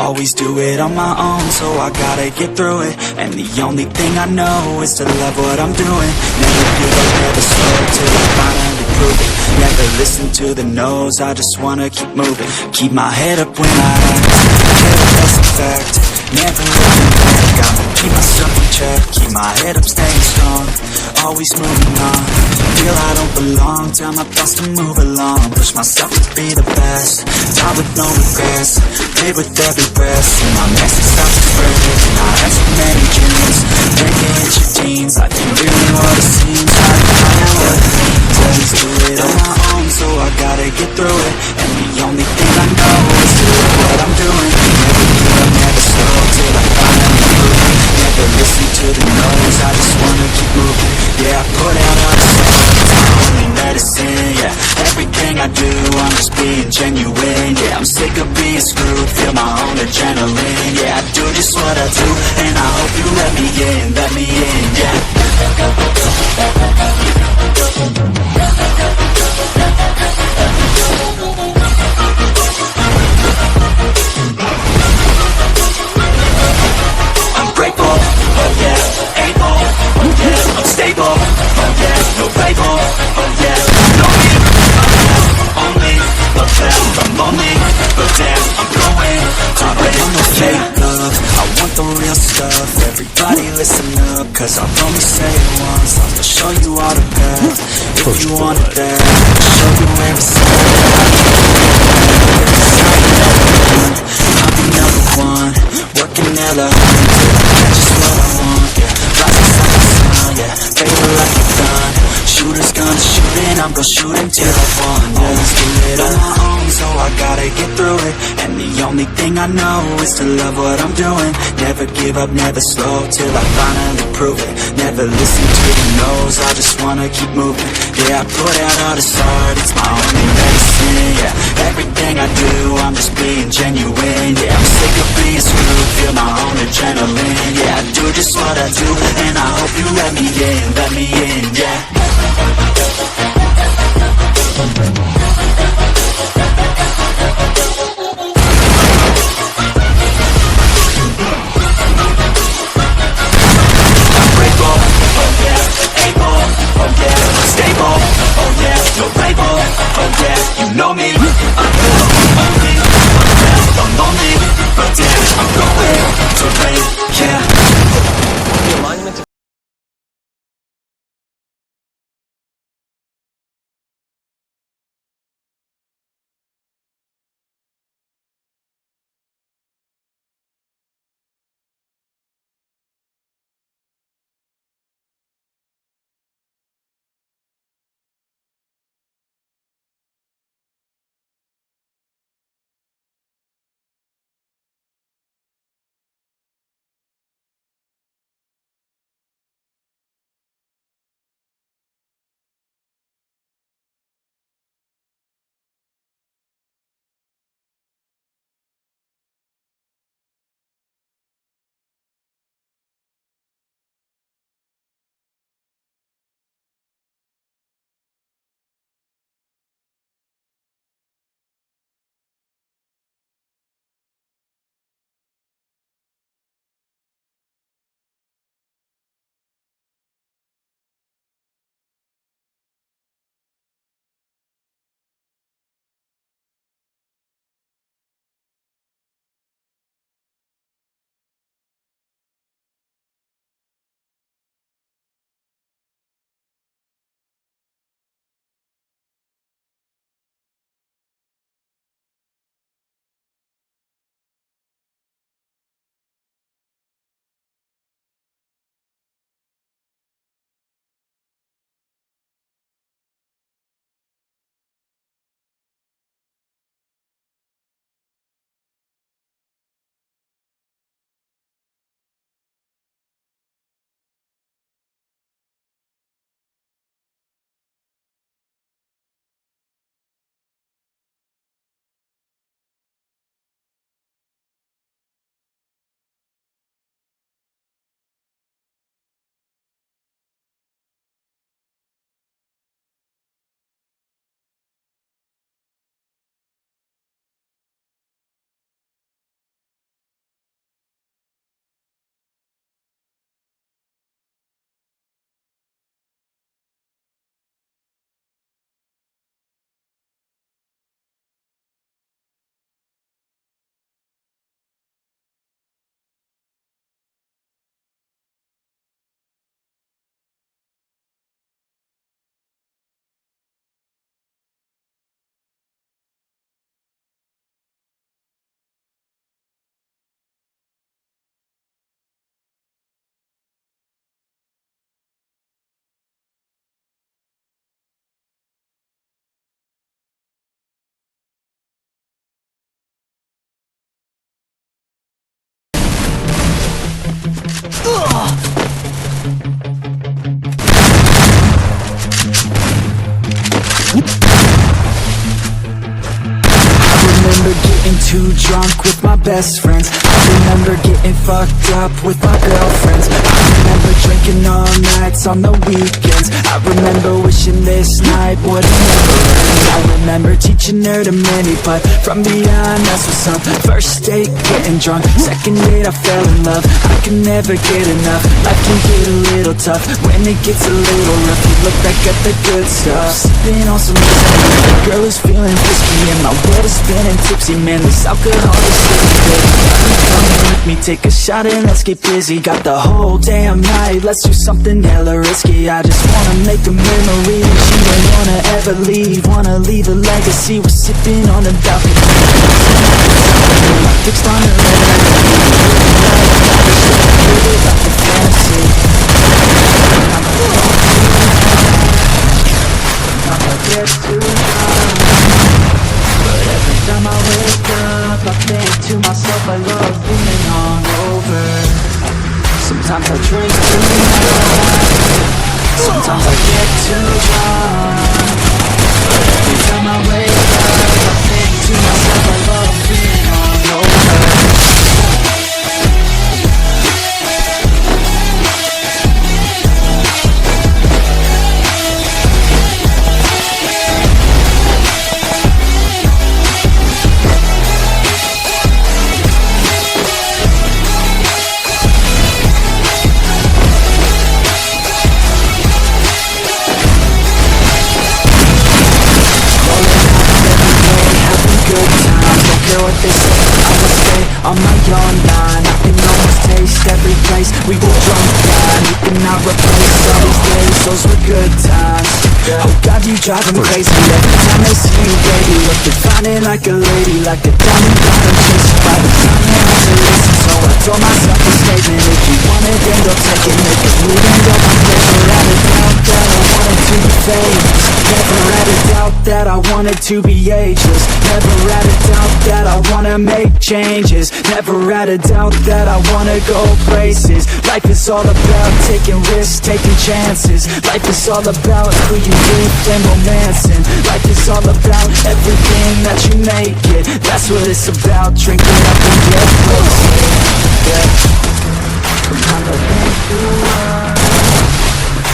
always do it on my own, so I gotta get through it. And the only thing I know is to love what I'm doing. Never give up, never slow till I finally prove it. Never listen to the no's, I just wanna keep moving. Keep my head up when I act, that's a fact. Never looking back, I'ma keep myself in check. Keep my head up, staying strong, always moving on. Feel I don't belong, tell my thoughts to move along. Push myself to be the best, die with no regrets. Live with every breath, see my message start to spread. And I have so many dreams, break it hit your teens. Life ain't really what it seems, try to find out what it means. Always do it on my own, so I gotta get through it. And the only thing I know is to love what I'm doing. Never give up, never slow till I finally prove it. Never listen to the no's, I just wanna keep moving. Yeah, I put out all the songs, it's my only medicine. Yeah, everything I do, I'm just being genuine. Yeah, I'm sick of being screwed, feel my own adrenaline. Yeah, I do just what I do, and I hope you let me in, yeah. I'm grateful, oh yeah, able, oh yeah, I'm stable, oh yeah, no label, oh yeah, know me, only, but felt I'm lonely, but damn, I'm going to raise no fake love, I want the real stuff. Everybody listen up, cause I'll only say it once. I'll show you all the path, if you want it there. I'll show you where it's at. I'll be number one, working hella hard until I get just what I want, yeah. Rising like the sun, yeah, favor like the gun. Shooters gonna shoot and I'm gonna shoot until I won, yeah. Always do it on my own, so I gotta get through it. And the only thing I know is to love what I'm doing. Never give up, never slow till I finally prove it. Never listen to the no's, I just wanna keep moving. Yeah, I put out all this art, it's my only medicine. Yeah, everything I do, I'm just being genuine. Yeah, I'm sick of being screwed, feel my own adrenaline. Yeah, I do just what I do, and I hope you let me in, yeah. best friends. I remember getting fucked up with my girlfriends. I remember drinking all nights on the weekends. I remember wishing this night would never end. I remember teaching her to many, but from beyond that's what's up. First date getting drunk, second date I fell in love. I can never get enough. Life can get a little tough when it gets a little rough. You look back at the good stuff, sipping on some whiskey. The girl is feeling frisky and my world is spinning tipsy. Man, this alcohol is really good. Come with me, take a shot and let's get busy. Got the whole damn night, let's do something hella risky. I just wanna make a memory. She don't wanna ever leave, wanna leave a legacy. We're sipping on a balcony, fixed on her like a fantasy. I'ma get too high, but every time I wake up I think to myself I love being hungover. Sometimes I drink too much, sometimes I get too drunk, but every time I wake up I think to myself I love being hungover. What they say, I'ma stay on my own line. I can almost taste every place we get drunk down. You cannot replace all these days, those were good times. Oh God, you drive them crazy every time they see you, baby. Looking fine like a lady, like a diamond bottom chaser. By the time they have to listen, so I told myself a statement. If you want it, then go take it, make it move and go. Never had a doubt that I wanted to be famous. Never had a doubt that I wanted to be ageless. Never had a doubt that I wanna make changes. Never had a doubt that I wanna go places. Life is all about taking risks, taking chances. Life is all about who you with and romancing. Life is all about everything that you make it. That's what it's about, drinking up and get wasted. Yeah. Sometimes I think too much,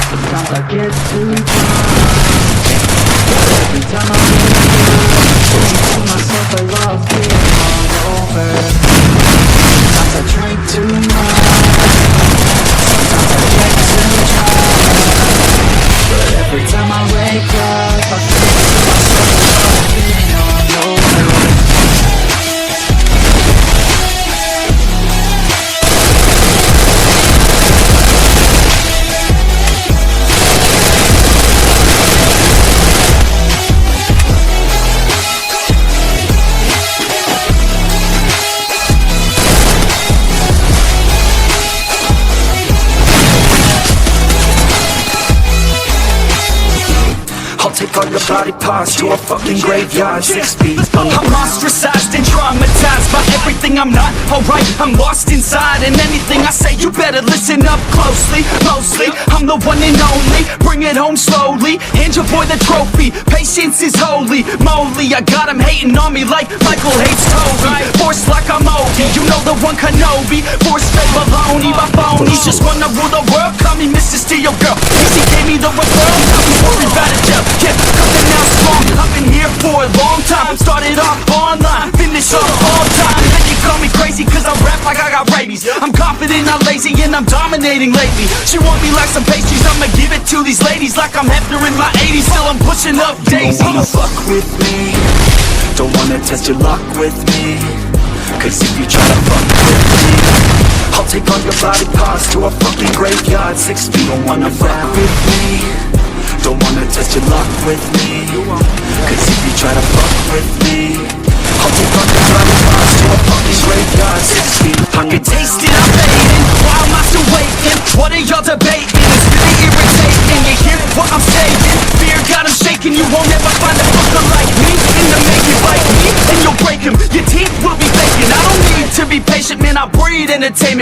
sometimes I get too drunk, but every time I wake up I think to myself I love being hungover. Sometimes I drink too much, sometimes I get too drunk, but every time I wake up I think to myself I love being hungover. Take all your body parts to a fucking graveyard, 6 feet underground. I'm ostracized and traumatized by everything I'm not. Alright, I'm lost inside, and anything I say you better listen up closely. Mostly, I'm the one and only. Bring it home slowly, hand your boy the trophy. Patience is holy moly. I got him hating on me like Michael hates Toby. Force like I'm Obi, you know the one Kenobi. Force fed baloney, my phonies just wanna rule the world. Call me Mr. Steel Girl. Easy gave me the referral, now he's worried about a jail. Yeah, coming out strong, I've been here for a long time. Started off online, finish off all time. And they call me crazy cause I rap like I got rabies. I'm confident, not lazy, and I'm dominating lately. She want me like some pastries, I'ma give it to these ladies like I'm Hefner in my 80s. Still I'm pushing up daisies. Don't wanna fuck with me, don't wanna test your luck with me, cause if you try to fuck with me, I'll take all your body parts to a fucking graveyard, 6 feet. Don't wanna fuck with me, don't wanna test your luck with me, cause if you try to fuck with me, I'll take all your body parts to a fucking graveyard, 6 feet. I can taste it, I'm fading, why am I still waiting? What are y'all debating? It's really irritating. You hear what I'm saying? Fear got him shaking. You won't ever find a fucker like me in the making. Like me and you'll break him. Your teeth will be vacant. I don't need to be patient, man, I breed entertainment.